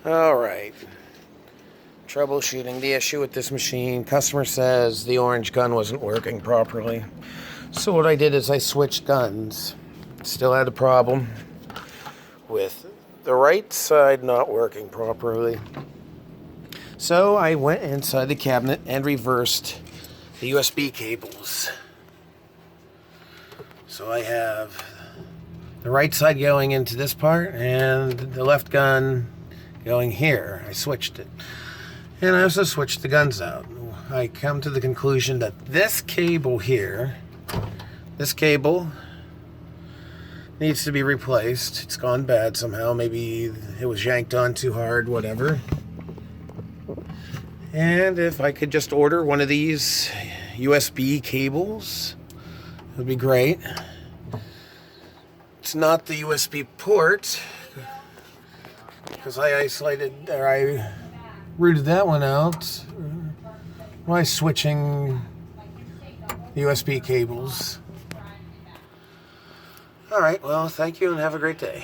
Alright. Troubleshooting the issue with this machine. Customer says the orange gun wasn't working properly. So what I did is I switched guns. Still had a problem with the right side not working properly. So I went inside the cabinet and reversed the USB cables. So I have the right side going into this part and the left gun going here. I switched it. And I also switched the guns out. I come to the conclusion that this cable here, this cable needs to be replaced. It's gone bad somehow. Maybe it was yanked on too hard, whatever. And if I could just order one of these USB cables, it would be great. It's not the USB port, because I rooted that one out by switching USB cables. Alright, well, thank you and have a great day.